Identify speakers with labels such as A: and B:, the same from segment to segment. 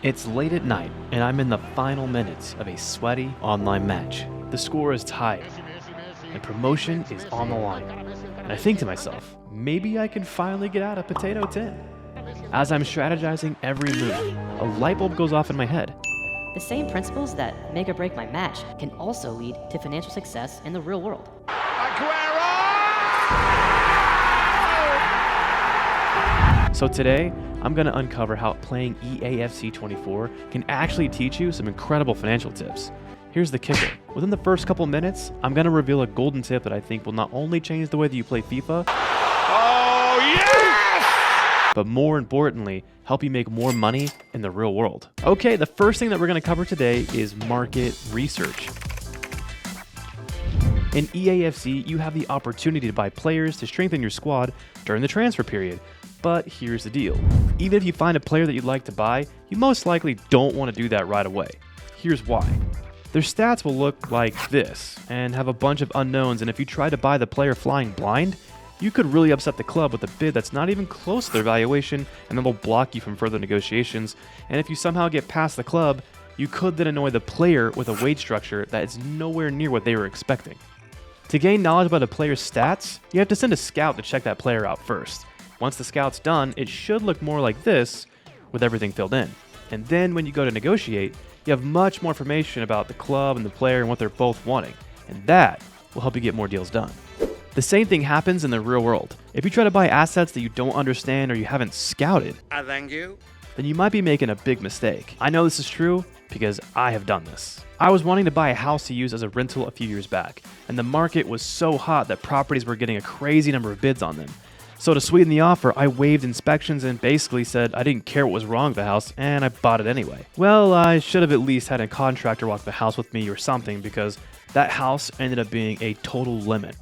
A: It's late at night, and I'm in the final minutes of a sweaty online match. The score is tied, and promotion is on the line. And I think to myself, maybe I can finally get out of Potato Tin. As I'm strategizing every move, a light bulb goes off in my head.
B: The same principles that make or break my match can also lead to financial success in the real world.
A: So today, I'm going to uncover how playing EAFC 24 can actually teach you some incredible financial tips. Here's the kicker. Within the first couple minutes, I'm going to reveal a golden tip that I think will not only change the way that you play FIFA, but more importantly, help you make more money in the real world. Okay, the first thing that we're going to cover today is market research. In EAFC, you have the opportunity to buy players to strengthen your squad during the transfer period. But here's the deal. Even if you find a player that you'd like to buy, you most likely don't want to do that right away. Here's why. Their stats will look like this and have a bunch of unknowns, and if you try to buy the player flying blind, you could really upset the club with a bid that's not even close to their valuation, and then they'll block you from further negotiations. And if you somehow get past the club, you could then annoy the player with a wage structure that is nowhere near what they were expecting. To gain knowledge about a player's stats, you have to send a scout to check that player out first. Once the scout's done, it should look more like this, with everything filled in. And then when you go to negotiate, you have much more information about the club and the player and what they're both wanting. And that will help you get more deals done. The same thing happens in the real world. If you try to buy assets that you don't understand or you haven't scouted,
C: Thank you.
A: then you might be making a big mistake. I know this is true because I have done this. I was wanting to buy a house to use as a rental a few years back, and the market was so hot that properties were getting a crazy number of bids on them. So to sweeten the offer, I waived inspections and basically said I didn't care what was wrong with the house, and I bought it anyway. Well, I should have at least had a contractor walk the house with me or something, because that house ended up being a total limit.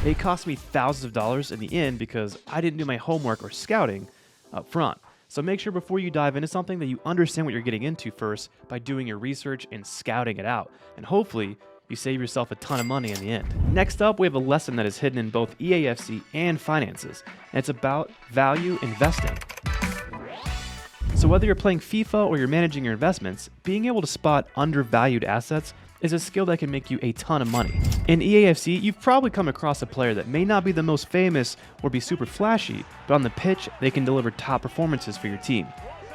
A: It cost me thousands of dollars in the end because I didn't do my homework or scouting up front. So make sure before you dive into something that you understand what you're getting into first by doing your research and scouting it out. And hopefully, you save yourself a ton of money in the end. Next up, we have a lesson that is hidden in both EAFC and finances, and it's about value investing. So whether you're playing FIFA or you're managing your investments, being able to spot undervalued assets is a skill that can make you a ton of money. In EAFC, you've probably come across a player that may not be the most famous or be super flashy, but on the pitch, they can deliver top performances for your team.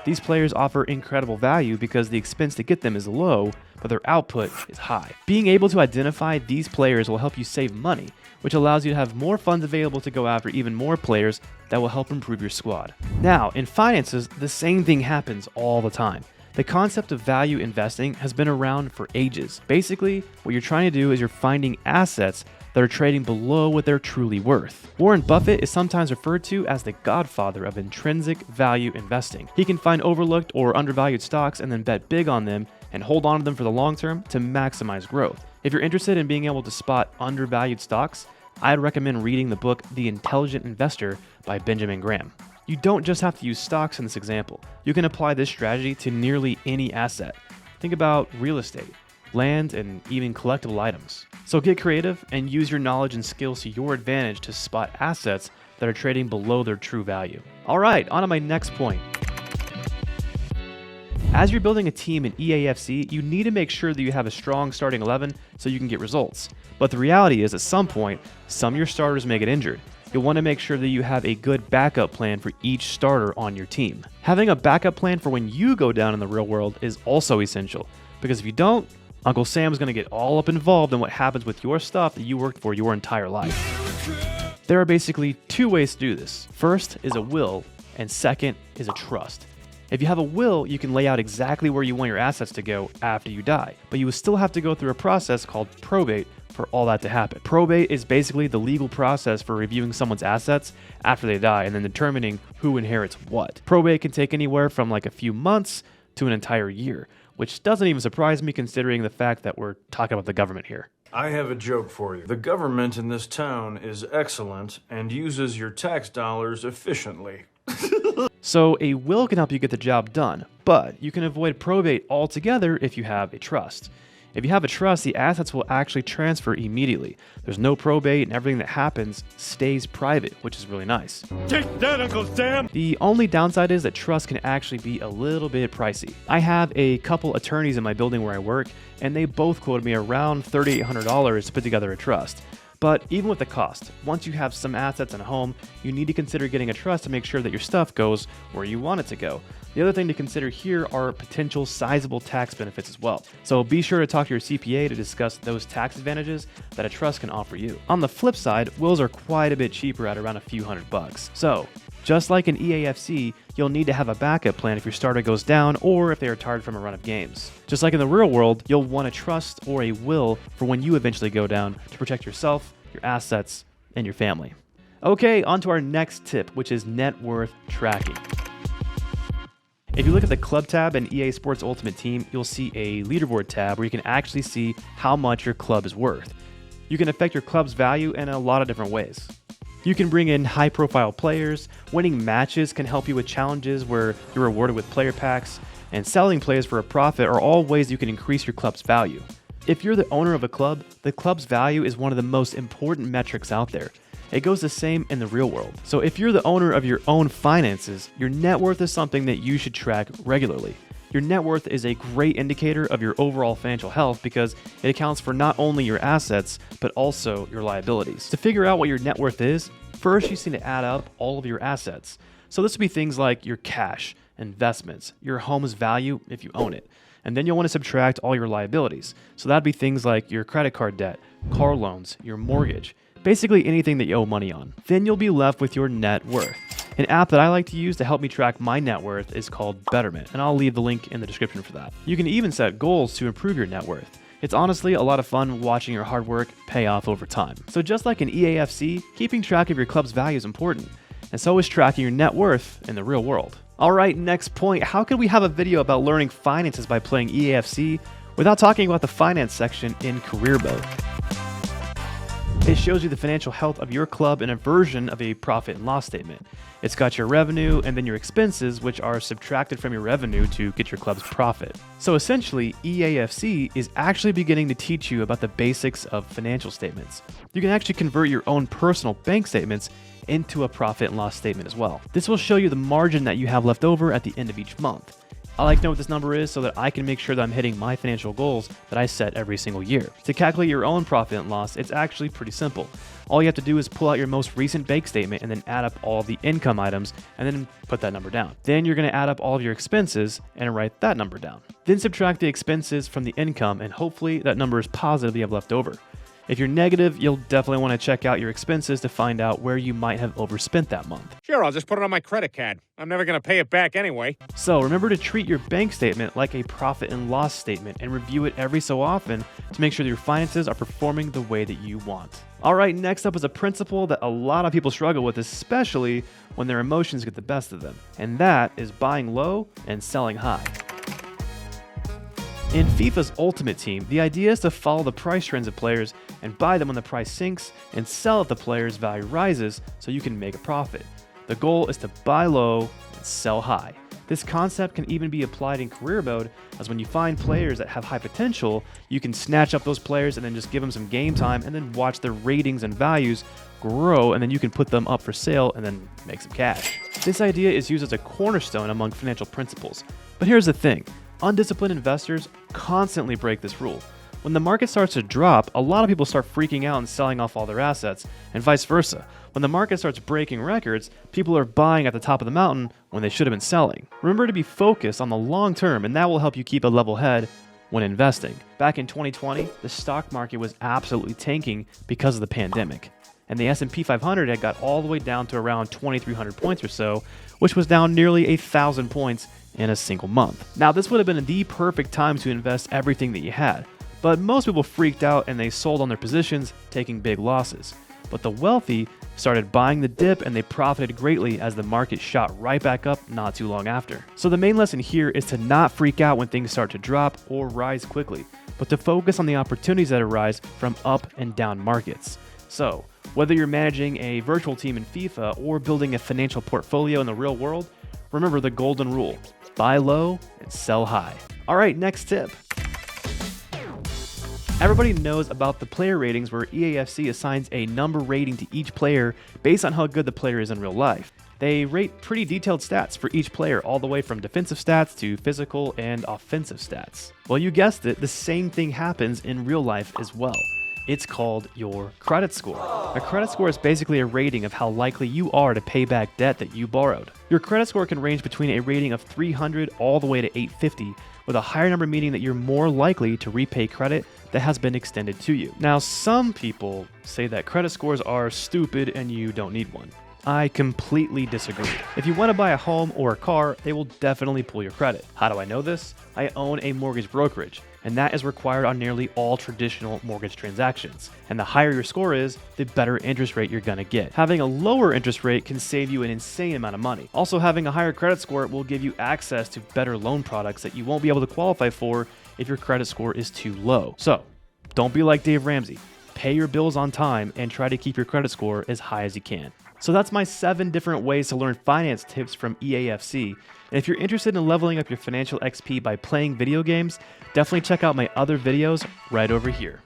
A: These players offer incredible value because the expense to get them is low, but their output is high. Being able to identify these players will help you save money, which allows you to have more funds available to go after even more players that will help improve your squad. Now, in finances, the same thing happens all the time. The concept of value investing has been around for ages. Basically, what you're trying to do is you're finding assets that are trading below what they're truly worth. Warren Buffett is sometimes referred to as the godfather of intrinsic value investing. He can find overlooked or undervalued stocks and then bet big on them and hold on to them for the long term to maximize growth. If you're interested in being able to spot undervalued stocks, I'd recommend reading the book The Intelligent Investor by Benjamin Graham. You don't just have to use stocks in this example. You can apply this strategy to nearly any asset. Think about real estate, land, and even collectible items. So get creative and use your knowledge and skills to your advantage to spot assets that are trading below their true value. All right, on to my next point. As you're building a team in EAFC, you need to make sure that you have a strong starting 11 so you can get results. But the reality is, at some point, some of your starters may get injured. You'll want to make sure that you have a good backup plan for each starter on your team. Having a backup plan for when you go down in the real world is also essential, because if you don't, Uncle Sam's going to get all up involved in what happens with your stuff that you worked for your entire life. There are basically two ways to do this. First is a will, and second is a trust. If you have a will, you can lay out exactly where you want your assets to go after you die, but you will still have to go through a process called probate for all that to happen. Probate is basically the legal process for reviewing someone's assets after they die and then determining who inherits what. Probate can take anywhere from like a few months to an entire year, which doesn't even surprise me considering the fact that we're talking about the government here.
D: I have a joke for you. The government in this town is excellent and uses your tax dollars efficiently.
A: So a will can help you get the job done, but you can avoid probate altogether if you have a trust. If you have a trust, the assets will actually transfer immediately. There's no probate, and everything that happens stays private, which is really nice.
C: Take that, Uncle Sam!
A: The only downside is that trust can actually be a little bit pricey. I have a couple attorneys in my building where I work, and they both quoted me around $3,800 to put together a trust. But even with the cost, once you have some assets in a home, you need to consider getting a trust to make sure that your stuff goes where you want it to go. The other thing to consider here are potential sizable tax benefits as well. So be sure to talk to your CPA to discuss those tax advantages that a trust can offer you. On the flip side, wills are quite a bit cheaper at around a few $100. So just like in EAFC, you'll need to have a backup plan if your starter goes down or if they are tired from a run of games. Just like in the real world, you'll want a trust or a will for when you eventually go down to protect yourself, your assets, and your family. Okay, on to our next tip, which is net worth tracking. If you look at the club tab in EA Sports Ultimate Team, you'll see a leaderboard tab where you can actually see how much your club is worth. You can affect your club's value in a lot of different ways. You can bring in high-profile players, winning matches can help you with challenges where you're rewarded with player packs, and selling players for a profit are all ways you can increase your club's value. If you're the owner of a club, the club's value is one of the most important metrics out there. It goes the same in the real world. So if you're the owner of your own finances, your net worth is something that you should track regularly. Your net worth is a great indicator of your overall financial health because it accounts for not only your assets, but also your liabilities. To figure out what your net worth is, first you just need to add up all of your assets. So this would be things like your cash, investments, your home's value if you own it. And then you'll want to subtract all your liabilities. So that'd be things like your credit card debt, car loans, your mortgage, basically anything that you owe money on. Then you'll be left with your net worth. An app that I like to use to help me track my net worth is called Betterment, and I'll leave the link in the description for that. You can even set goals to improve your net worth. It's honestly a lot of fun watching your hard work pay off over time. So just like in EAFC, keeping track of your club's value is important, and so is tracking your net worth in the real world. All right, next point. How could we have a video about learning finances by playing EAFC without talking about the finance section in career mode? It shows you the financial health of your club in a version of a profit and loss statement. It's got your revenue and then your expenses, which are subtracted from your revenue to get your club's profit. So essentially, EAFC is actually beginning to teach you about the basics of financial statements. You can actually convert your own personal bank statements into a profit and loss statement as well. This will show you the margin that you have left over at the end of each month. I like to know what this number is so that I can make sure that I'm hitting my financial goals that I set every single year. To calculate your own profit and loss, it's actually pretty simple. All you have to do is pull out your most recent bank statement and then add up all the income items and then put that number down. Then you're going to add up all of your expenses and write that number down. Then subtract the expenses from the income and hopefully that number is positive that you have left over. If you're negative, you'll definitely want to check out your expenses to find out where you might have overspent that month.
C: Sure, I'll just put it on my credit card. I'm never going to pay it back anyway.
A: So remember to treat your bank statement like a profit and loss statement and review it every so often to make sure that your finances are performing the way that you want. All right, next up is a principle that a lot of people struggle with, especially when their emotions get the best of them, and that is buying low and selling high. In FIFA's Ultimate Team, the idea is to follow the price trends of players and buy them when the price sinks and sell if the player's value rises so you can make a profit. The goal is to buy low and sell high. This concept can even be applied in career mode, as when you find players that have high potential, you can snatch up those players and then just give them some game time and then watch their ratings and values grow, and then you can put them up for sale and then make some cash. This idea is used as a cornerstone among financial principles. But here's the thing. Undisciplined investors constantly break this rule. When the market starts to drop, a lot of people start freaking out and selling off all their assets, and vice versa. When the market starts breaking records, people are buying at the top of the mountain when they should have been selling. Remember to be focused on the long term, and that will help you keep a level head when investing. Back in 2020, the stock market was absolutely tanking because of the pandemic, and the S&P 500 had got all the way down to around 2,300 points or so, which was down nearly 1,000 points in a single month. Now, this would have been the perfect time to invest everything that you had, but most people freaked out and they sold on their positions, taking big losses. But the wealthy started buying the dip and they profited greatly as the market shot right back up not too long after. So the main lesson here is to not freak out when things start to drop or rise quickly, but to focus on the opportunities that arise from up and down markets. So, whether you're managing a virtual team in FIFA or building a financial portfolio in the real world, remember the golden rule: buy low and sell high. All right, next tip. Everybody knows about the player ratings where EAFC assigns a number rating to each player based on how good the player is in real life. They rate pretty detailed stats for each player, all the way from defensive stats to physical and offensive stats. Well, you guessed it, the same thing happens in real life as well. It's called your credit score. A credit score is basically a rating of how likely you are to pay back debt that you borrowed. Your credit score can range between a rating of 300 all the way to 850, with a higher number meaning that you're more likely to repay credit that has been extended to you. Now, some people say that credit scores are stupid and you don't need one. I completely disagree. If you want to buy a home or a car, they will definitely pull your credit. How do I know this? I own a mortgage brokerage, and that is required on nearly all traditional mortgage transactions. And the higher your score is, the better interest rate you're gonna get. Having a lower interest rate can save you an insane amount of money. Also, having a higher credit score will give you access to better loan products that you won't be able to qualify for if your credit score is too low. So, don't be like Dave Ramsey. Pay your bills on time and try to keep your credit score as high as you can. So that's my 7 different ways to learn finance tips from EAFC. And if you're interested in leveling up your financial XP by playing video games, definitely check out my other videos right over here.